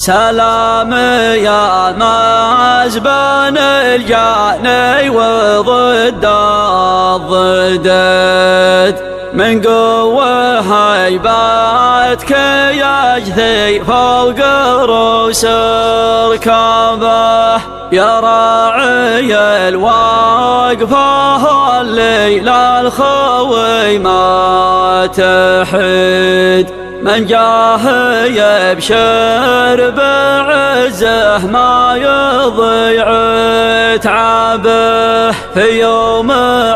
سلام يا مزبن الجاني وضد الضدد، من قوة هيبتك يجثي فوق رؤوس ركابه، يا راعي الواقفة الليل الخوي ما تحد، من جاه يبشر بعزه ما يضيع تعبه، في يوم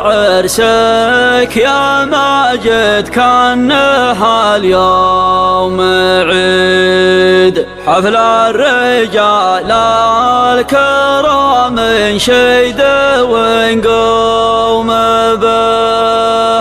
عرسك يا ماجد كانها اليوم عيد، حفل الرجال الكرام انشد ونقوم به،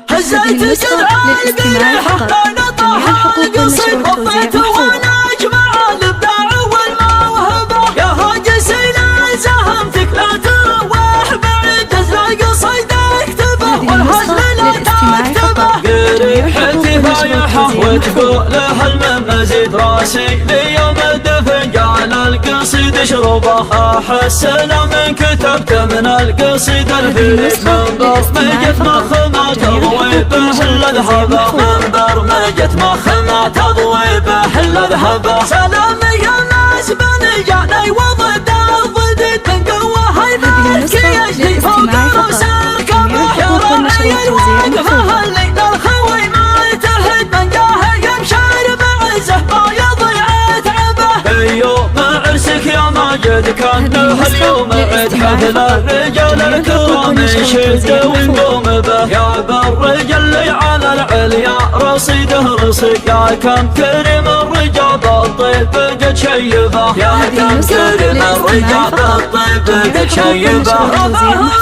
هزيت سبع البريحة نطح القصيد وفيت وانا اجمع الابداع والموهبة، يا هاجس الى زهمتك لا تروح بعد تزرع قصيدك اكتبه والهزل لا تكتبه، قريحتي فايحة وتقول لها المزيد راسي ليوم الدفن جعل القصيد اشربه، احس لو من كتبت من القصيد الفريد من برمجة مخ ما تضوي به الا ذهبه، من برمجة مخ ما تضوي به الا ذهبه، سلام يا ناس بن جاني وضد الضدد، من قوة هيبتك يجري فوق رؤوس ركابه، يا راعي الواقفة الليل الخوي ما تهد، من جاه يبشر بعزه ما يضيع تعبه، يوم عرسك يا ماجد كانه اليوم عيد، حفل الرجال الكرام انشد ونقوم به، يا بالرجال اللي على العليا رصيده رصيد، يا كم كريم الرجال بالطيب قد شيبه، يا كم كريم الرجال بالطيب قد شيبه،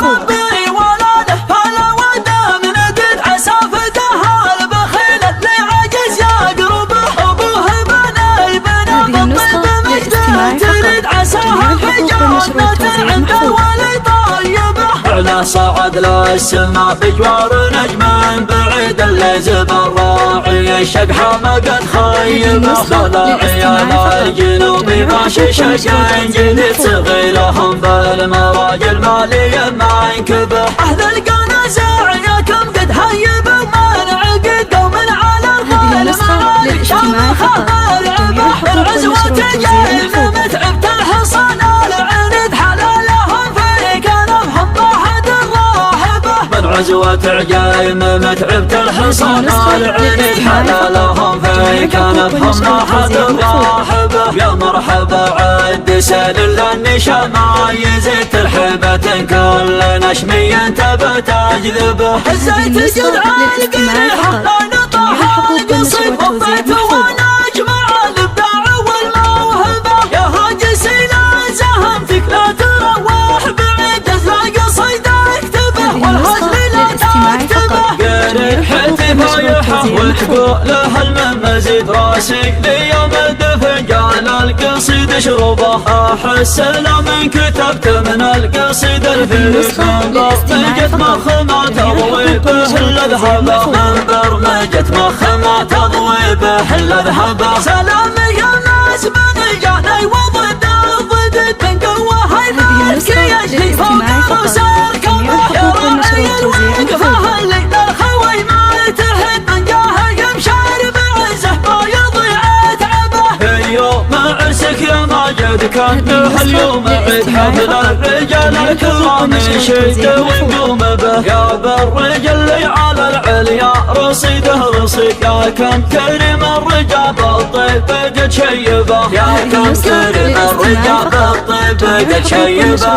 ربي ولاده هلا وده من دد عسافتها البخيل اللي عجز يقربه، ابوه بني بنا بالطيب مجده تريد عساها في جنة عند الولي طيبه، على صعد للسما بجوار نجم بعيد اللي زب الراعي الشقحة ما قد خيبه، خلا عيال الجنوب ماشي شقين جديد صغيرهم بالمراجل مالية ما ينكبه، أهل القنازع يا كم قد هيبه من عقد قوم على الظالم مالي شامخه العبه، العزوة تجيب متعبت الحصان العنيد حلالهم في كنفهم ضاحت الراهبة، من عزوة عجايم متعبت الحصان العنيد حلالهم في كنفهم ضاحت الراهبة، يا مرحبا عد سال النشا ما يزيد ترحبة كل نشمي تبى تجذبه، هزيت جذع القريحة لا نطح القصيد وفيت وانا اجمع الابداع والموهبة، يا هاجس الى زهمتك لا تروح بعيد تزرع قصيدك اكتبه والهزل لا تكتبه، قريحتي فايحة وتقول لها المزيد راسي ليوم الدفن جعل القصيد اشربه، احس لو من كتبت من القصيد الفريد من برمجة مخ ما تضوي به الا ذهبه، من برمجة مخ ما تضوي به الا ذهبه، سلام يا ناس بن جاني وضد الضدد، من قوة هيبتك يجري فوق رؤوس ركابه، يا راعي الواقفة الليل الخوي ما تهد، من جاه يبشر بعزه ما يضيع تعبه، يوم عرسك يا ماجد كانه اليوم عيد، حفل الرجال الكرام انشد ونقوم به، يا بالرجال اللي على العليا رصيده رصيد، يا كم كريم الرجال بالطيب قد شيبه، يا كم كريم الرجال بالطيب قد شيبه،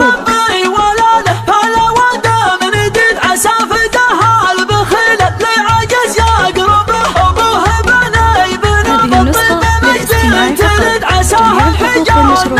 ربي ولاده هلا وده من دد عسافتها البخيل اللي عجز يقربه، ابوه بني بنا بالطيب مجده تريد عساها في جنة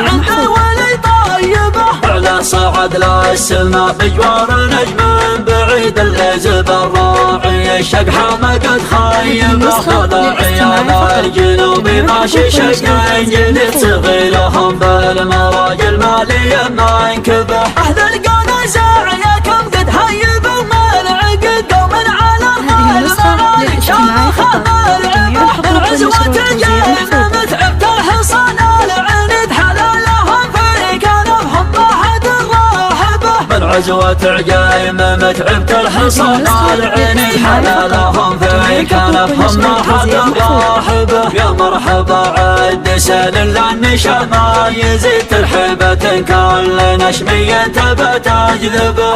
عند الولي طيبه، على صعد للسما بجوار نجم بعيد اللي زب الراعي الشقحة ما قد خيبه، خلا عيال الجنوب ماشي شقين جديد صغيرهم بالمراجل مالية ما ينكبه، أهل القنازع يا كم قد هيبه من عقد قوم على الظالم الاجتماعي فقط. جميع الحقوق والنسبة والتوزيع محفوظة. تعبت الحصان العنيد حلالهم في كنفهم ضاحت الراهبة. بالعزوة عقايم متعبت الحصان العنيد حلالهم في كنفهم ضاحت الراهبة. يا مرحبا عد سال للنشا ما يزيد ترحيبة كل نشمي تبى تجذبه.